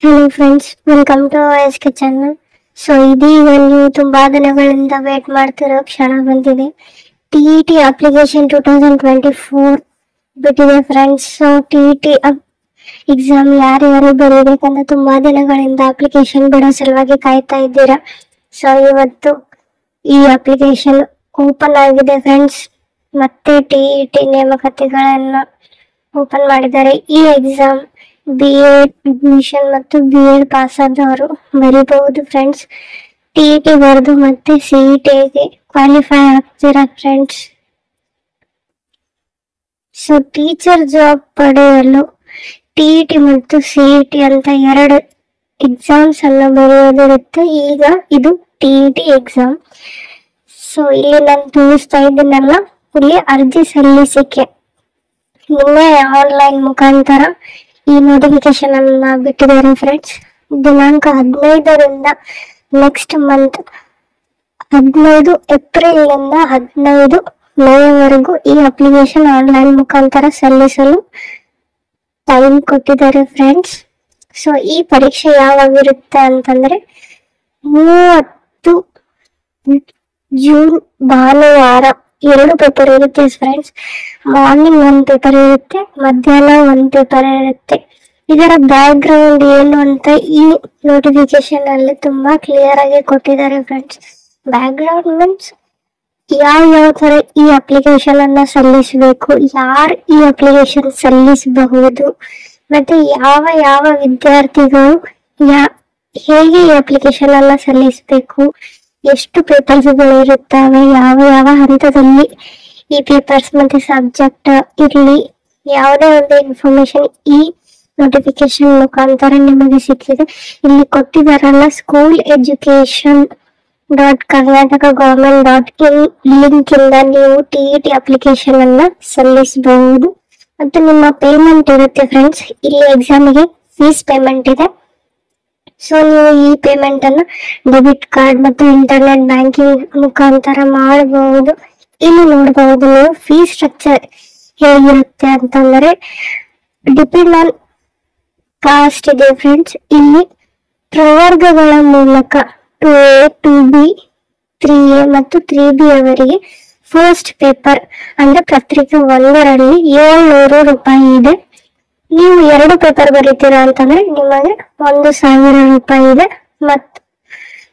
Hello friends, welcome to S K channel. So ಇದೀಗ ನೀವು ತುಂಬಾ ದಿನಗಳಿಂದ ವೇಟ್ ಮಾಡ್ತಿರೋ ಕ್ಷಣ ಬಂದಿದೆ. ಟಿ ಅಪ್ಲಿಕೇಶನ್ 2024 ಬಿಟ್ಟಿದೆ ಫ್ರೆಂಡ್ಸ್. ಸೊ ಟಿ ಎಕ್ಸಾಮ್ ಯಾರ್ಯಾರು ಬರೀಬೇಕಂತ ತುಂಬಾ ದಿನಗಳಿಂದ ಅಪ್ಲಿಕೇಶನ್ ಬಿಡೋ ಸಲುವಾಗಿ ಕಾಯ್ತಾ ಇದ್ದೀರಾ. ಸೊ ಇವತ್ತು ಈ ಅಪ್ಲಿಕೇಶನ್ ಓಪನ್ ಆಗಿದೆ ಫ್ರೆಂಡ್ಸ್. ಮತ್ತೆ ಟಿ ನೇಮಕಾತಿಗಳನ್ನ ಓಪನ್ ಮಾಡಿದ್ದಾರೆ. ಈ ಎಕ್ಸಾಮ್ BA ಅಡ್ಮಿಷನ್ ಮತ್ತು BA ಪಾಸ್ ಆದವರು ಬರೀಬಹುದು ಫ್ರೆಂಡ್ಸ್. ಟಿ ಬರೆದು ಮತ್ತೆ CETಗೆ ಕ್ವಾಲಿಫೈ ಆಗ್ತೀರಾ ಫ್ರೆಂಡ್ಸ್. ಸೊ ಟೀಚರ್ ಜಾಬ್ ಪಡೆಯಲು ಟಿ ಮತ್ತು CET ಅಂತ ಎರಡು ಎಕ್ಸಾಮ್ಸ್ ಅನ್ನು ಬರೆಯೋದಿರುತ್ತೆ. ಈಗ ಇದು ಟಿ ಎಕ್ಸಾಮ್. ಸೊ ಇಲ್ಲಿ ನಾನು ತೋರಿಸ್ತಾ ಇದ್ದೀನಲ್ಲ, ಇಲ್ಲಿ ಅರ್ಜಿ ಸಲ್ಲಿಸಿಕೆ ನಿನ್ನೆ ಆನ್ಲೈನ್ ಮುಖಾಂತರ ಈ ನೋಟಿಫಿಕೇಶನ್ ಅನ್ನ ಬಿಟ್ಟಿದ್ದಾರೆ ಫ್ರೆಂಡ್ಸ್. ದಿನಾಂಕ 15ರಿಂದ ನೆಕ್ಸ್ಟ್ ಮಂತ್ 15 ಏಪ್ರಿಲ್ ನಿಂದ 15 ಮೇವರೆಗೂ ಈ ಅಪ್ಲಿಕೇಶನ್ ಆನ್ಲೈನ್ ಮುಖಾಂತರ ಸಲ್ಲಿಸಲು ಟೈಮ್ ಕೊಟ್ಟಿದ್ದಾರೆ ಫ್ರೆಂಡ್ಸ್. ಸೊ ಈ ಪರೀಕ್ಷೆ ಯಾವಾಗಿರುತ್ತೆ ಅಂತಂದ್ರೆ 30 ಜೂನ್ ಭಾನುವಾರ 2 ಪೇಪರ್ ಇರುತ್ತೆ ಫ್ರೆಂಡ್ಸ್. ಮಾರ್ನಿಂಗ್ 1 ಪೇಪರ್ ಇರುತ್ತೆ, ಮಧ್ಯಾಹ್ನ 1 ಪೇಪರ್ ಇರುತ್ತೆ. ಇದರ ಬ್ಯಾಕ್ ಗ್ರೌಂಡ್ ಏನು ಅಂತ ಈ ನೋಟಿಫಿಕೇಶನ್ ಅಲ್ಲಿ ತುಂಬಾ ಕ್ಲಿಯರ್ ಆಗಿ ಕೊಟ್ಟಿದ್ದಾರೆ ಫ್ರೆಂಡ್ಸ್. ಬ್ಯಾಕ್ ಗ್ರೌಂಡ್ ಮೀನ್ಸ್ ಯಾವ ತರ ಈ ಅಪ್ಲಿಕೇಶನ್ ಅನ್ನ ಸಲ್ಲಿಸಬೇಕು, ಯಾರು ಈ ಅಪ್ಲಿಕೇಶನ್ ಸಲ್ಲಿಸಬಹುದು, ಮತ್ತೆ ಯಾವ ವಿದ್ಯಾರ್ಥಿಗಳು ಹೇಗೆ ಈ ಅಪ್ಲಿಕೇಶನ್ ಅನ್ನ ಸಲ್ಲಿಸಬೇಕು, ಎಷ್ಟು ಪೇಪರ್ಸ್ಗಳು ಇರುತ್ತವೆ, ಯಾವ ಹಂತದಲ್ಲಿ ಈ ಪೇಪರ್ಸ್ ಮತ್ತೆ ಸಬ್ಜೆಕ್ಟ್ ಇರ್ಲಿ, ಯಾವುದೇ ಒಂದು ಇನ್ಫಾರ್ಮೇಶನ್ ಈ ನೋಟಿಫಿಕೇಶನ್ ಮುಖಾಂತರ ನಿಮಗೆ ಸಿಕ್ಕಿದೆ. ಇಲ್ಲಿ ಕೊಟ್ಟಿದಾರಲ್ಲ, ಸ್ಕೂಲ್ ಎಜುಕೇಶನ್ .karnataka.government.in ಲಿಂಕ್ ಇಂದ ನೀವು ಟಿ ಅಪ್ಲಿಕೇಶನ್ ಅನ್ನ ಸಲ್ಲಿಸಬಹುದು. ಮತ್ತು ನಿಮ್ಮ ಪೇಮೆಂಟ್ ಇರುತ್ತೆ ಫ್ರೆಂಡ್ಸ್. ಇಲ್ಲಿ ಎಕ್ಸಾಮಿಗೆ ಫೀಸ್ ಪೇಮೆಂಟ್ ಇದೆ. ಸೊ ನೀವು ಈ ಪೇಮೆಂಟ್ ಅನ್ನು ಡೆಬಿಟ್ ಕಾರ್ಡ್ ಮತ್ತು ಇಂಟರ್ನೆಟ್ ಬ್ಯಾಂಕಿಂಗ್ ಮುಖಾಂತರ ಮಾಡಬಹುದು. ಇಲ್ಲಿ ನೋಡಬಹುದು ನೀವು ಫೀಸ್ ಸ್ಟ್ರಕ್ಚರ್ ಹೇಗಿರುತ್ತೆ ಅಂತಂದ್ರೆ ಡಿಪೆಂಡ್ ಆನ್ ಕಾಸ್ಟ್ ಇದೆ ಫ್ರೆಂಡ್ಸ್. ಇಲ್ಲಿ ಪ್ರವರ್ಗಗಳ ಮೂಲಕ 2A 2B 3A ಮತ್ತು 3B ಅವರಿಗೆ ಫಸ್ಟ್ ಪೇಪರ್ ಅಂದ್ರೆ ಪತ್ರಿಕೆ 1ರಲ್ಲಿ 700 ರೂಪಾಯಿ ಇದೆ. ನೀವು 2 ಪೇಪರ್ ಬರೀತೀರಾ ಅಂತಂದ್ರೆ ನಿಮಗೆ 1000 ರೂಪಾಯಿ ಇದೆ. ಮತ್ತು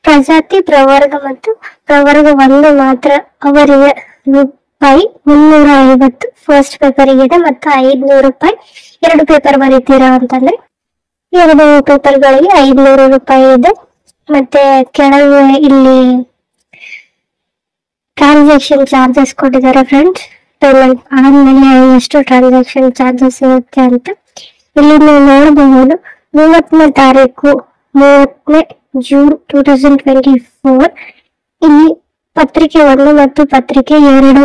ಪ್ರಜಾತಿ ಪ್ರವರ್ಗ ಮತ್ತು ಪ್ರವರ್ಗ 1 ಮಾತ್ರ ಅವರಿಗೆ ರೂಪಾಯಿ 350 ಫಸ್ಟ್ ಪೇಪರಿಗೆ ಇದೆ. ಮತ್ತು 500 ರೂಪಾಯಿ 2 ಪೇಪರ್ ಬರೀತೀರಾ ಅಂತಂದ್ರೆ 2 ಪೇಪರ್ಗಳಿಗೆ 500 ರೂಪಾಯಿ ಇದೆ. ಮತ್ತೆ ಕೆಳಗೆ ಇಲ್ಲಿ ಟ್ರಾನ್ಸಾಕ್ಷನ್ ಚಾರ್ಜಸ್ ಕೊಟ್ಟಿದ್ದಾರೆ ಫ್ರೆಂಡ್ಸ್. ಪೇಮೆಂಟ್ ಆದ್ಮೇಲೆ ಎಷ್ಟು ಟ್ರಾನ್ಸಾಕ್ಷನ್ ಚಾರ್ಜಸ್ ಇರುತ್ತೆ ಅಂತ ಇಲ್ಲಿ ನೀವು ನೋಡಬಹುದು. 30ನೇ ತಾರೀಕು 30ನೇ ಜೂನ್ 2024 ಇಲ್ಲಿ ಪತ್ರಿಕೆ 1 ಮತ್ತು ಪತ್ರಿಕೆ 2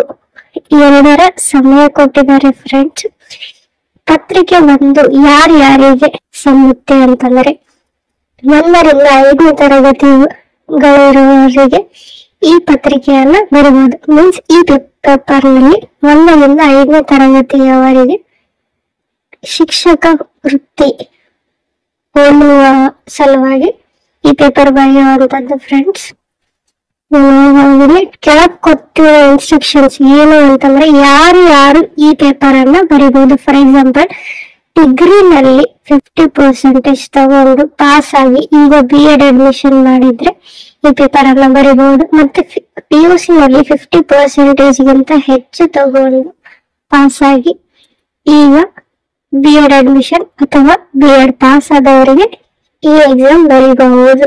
ಎರಡರ ಸಮಯ ಕೊಟ್ಟಿದ್ದಾರೆ ಫ್ರೆಂಡ್ಸ್. ಪತ್ರಿಕೆ 1 ಯಾರ್ಯಾರಿಗೆ ಸಲ್ಲುತ್ತೆ ಅಂತಂದ್ರೆ 1ರಿಂದ 5ನೇ ತರಗತಿಗಳಿರುವವರಿಗೆ ಈ ಪತ್ರಿಕೆಯನ್ನ ಬರಬಹುದು. ಮೀನ್ಸ್ ಈ ಪೇಪರ್ ನಲ್ಲಿ 1ರಿಂದ 5ನೇ ತರಗತಿಯವರಿಗೆ ಶಿಕ್ಷಕ ವೃತ್ತಿ ಹೋಲುವ ಸಲುವಾಗಿ ಈ ಪೇಪರ್ ಬರೆಯುವಂತದ್ದು ಫ್ರೆಂಡ್ಸ್. ಕೆಳಗೆ ಕೊಟ್ಟಿರೋ ಇನ್ಸ್ಟ್ರಕ್ಷನ್ಸ್ ಏನು ಅಂತಂದ್ರೆ ಯಾರು ಈ ಪೇಪರ್ ಅನ್ನ ಬರೀಬಹುದು. ಫಾರ್ ಎಕ್ಸಾಂಪಲ್ ಡಿಗ್ರಿನಲ್ಲಿ 50% ತಗೊಂಡು ಪಾಸ್ ಆಗಿ ಈಗ BEd ಅಡ್ಮಿಷನ್ ಮಾಡಿದ್ರೆ ಈ ಪೇಪರ್ ಅನ್ನ ಬರೀಬಹುದು. ಮತ್ತೆ PUC ನಲ್ಲಿ 50% ಹೆಚ್ಚು ತಗೊಂಡು ಪಾಸ್ ಆಗಿ ಈಗ BEd ಅಡ್ಮಿಷನ್ ಅಥವಾ BEd ಪಾಸ್ ಆದವರಿಗೆ ಈ ಎಕ್ಸಾಮ್ ಬರೀಬಹುದು.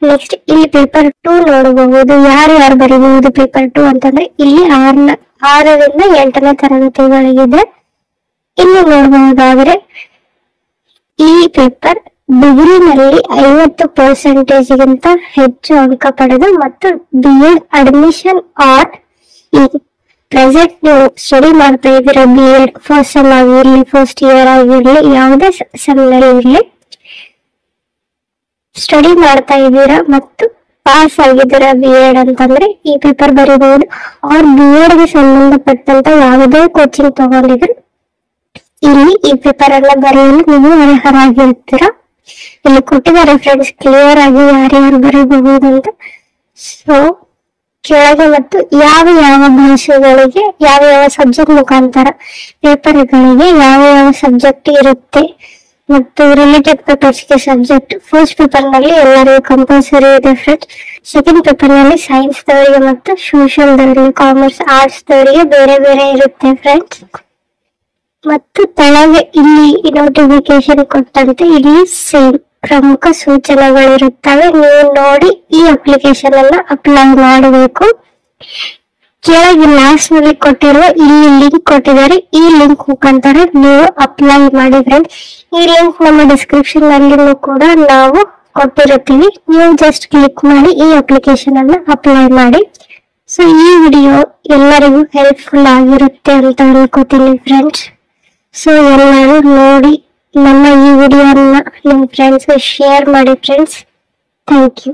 ನೆಕ್ಸ್ಟ್ ಇಲ್ಲಿ ಪೇಪರ್ 2 ನೋಡಬಹುದು. ಯಾರು ಬರೀಬಹುದು ಪೇಪರ್ 2 ಅಂತಂದ್ರೆ ಇಲ್ಲಿ 6ರಿಂದ 8ನೇ ತರಗತಿಗಳಿಗಿದೆ. ಇಲ್ಲಿ ನೋಡಬಹುದಾದ್ರೆ ಈ ಪೇಪರ್ ಡಿಗ್ರಿನಲ್ಲಿ 50% ಹೆಚ್ಚು ಅಂಕ ಪಡೆದು ಮತ್ತು BEd ಅಡ್ಮಿಷನ್ ಆರ್ ಈ ಪ್ರೆಸೆಂಟ್ ನೀವು ಸ್ಟಡಿ ಮಾಡ್ತಾ ಇದ್ದೀರಾ BEd ಫಸ್ಟ್ ಸೆಮ್ ಆಗಿರ್ಲಿ ಫಸ್ಟ್ ಇಯರ್ ಆಗಿರ್ಲಿ ಯಾವುದೇ ಸೆಮ್ನಲ್ಲಿ ಇರ್ಲಿ ಸ್ಟಡಿ ಮಾಡ್ತಾ ಇದ್ದೀರಾ ಮತ್ತು ಪಾಸ್ ಆಗಿದ್ದೀರಾ BEd ಅಂತಂದ್ರೆ ಈ ಪೇಪರ್ ಬರೀಬಹುದು. ಅವ್ರ BEdಗೆ ಸಂಬಂಧಪಟ್ಟಂತ ಯಾವುದೇ ಕೋಚಿಂಗ್ ತಗೊಂಡಿದ್ರು ಇಲ್ಲಿ ಈ ಪೇಪರ್ ಅನ್ನ ಬರೆಯಲು ನೀವು ಅರ್ಹರಾಗಿರ್ತೀರಾ. ಇಲ್ಲಿ ಕೊಟ್ಟಿದ್ದಾರೆ ಫ್ರೆಂಡ್ಸ್ ಕ್ಲಿಯರ್ ಆಗಿ ಯಾರ್ಯಾರು ಬರೀಬಹುದು ಅಂತ. ಸೊ ಕೆಳಗೆ ಮತ್ತು ಯಾವ ಯಾವ ಭಾಷೆಗಳಿಗೆ ಯಾವ ಯಾವ ಸಬ್ಜೆಕ್ಟ್ ಮುಖಾಂತರ ಪೇಪರ್ಗಳಿಗೆ ಯಾವ ಯಾವ ಸಬ್ಜೆಕ್ಟ್ ಇರುತ್ತೆ ಮತ್ತು ರಿಲೇಟೆಡ್ ಪೇಪರ್ಸ್ಗೆ ಸಬ್ಜೆಕ್ಟ್. ಫಸ್ಟ್ ಪೇಪರ್ ನಲ್ಲಿ ಎಲ್ಲರಿಗೂ ಕಂಪಲ್ಸರಿ ಇದೆ ಫ್ರೆಂಡ್ಸ್. ಸೆಕೆಂಡ್ ಪೇಪರ್ ನಲ್ಲಿ ಸೈನ್ಸ್ ದವರಿಗೆ ಮತ್ತು ಸೋಷಿಯಲ್ ದವರಿಗೆ, ಕಾಮರ್ಸ್ ಆರ್ಟ್ಸ್ ದವರಿಗೆ ಬೇರೆ ಬೇರೆ ಇರುತ್ತೆ ಫ್ರೆಂಡ್ಸ್. ಮತ್ತು ತೆಳಗೆ ಇಲ್ಲಿ ನೋಟಿಫಿಕೇಶನ್ ಕೊಟ್ಟಂತೆ ಇಲ್ಲಿ ಸೇಮ್ ಪ್ರಮುಖ ಸೂಚನೆಗಳಿರುತ್ತವೆ. ನೀವು ನೋಡಿ ಈ ಅಪ್ಲಿಕೇಶನ್ ಅನ್ನ ಅಪ್ಲೈ ಮಾಡಬೇಕು. ಕೆಳಗೆ ಲಾಸ್ಟ್ ನಲ್ಲಿ ಕೊಟ್ಟಿರುವ ಇಲ್ಲಿ ಲಿಂಕ್ ಕೊಟ್ಟಿದ್ದಾರೆ, ಈ ಲಿಂಕ್ ಮುಖಾಂತರ ನೀವು ಅಪ್ಲೈ ಮಾಡಿ ಫ್ರೆಂಡ್ಸ್. ಈ ಲಿಂಕ್ ನಮ್ಮ ಡಿಸ್ಕ್ರಿಪ್ಷನ್ ನಲ್ಲಿ ಕೂಡ ನಾವು ಕೊಟ್ಟಿರುತ್ತೀವಿ. ನೀವು ಜಸ್ಟ್ ಕ್ಲಿಕ್ ಮಾಡಿ ಈ ಅಪ್ಲಿಕೇಶನ್ ಅನ್ನ ಅಪ್ಲೈ ಮಾಡಿ. ಸೊ ಈ ವಿಡಿಯೋ ಎಲ್ಲರಿಗೂ ಹೆಲ್ಪ್ಫುಲ್ ಆಗಿರುತ್ತೆ ಅಂತ ಅನ್ಕೋತೀನಿ ಫ್ರೆಂಡ್ಸ್. ಸೊ ಎಲ್ಲರೂ ನೋಡಿ ನಮ್ಮ ಈ ವಿಡಿಯೋನ ನಿಮ್ಮ ಫ್ರೆಂಡ್ಸ್ಗೆ ಶೇರ್ ಮಾಡಿ ಫ್ರೆಂಡ್ಸ್. Thank you.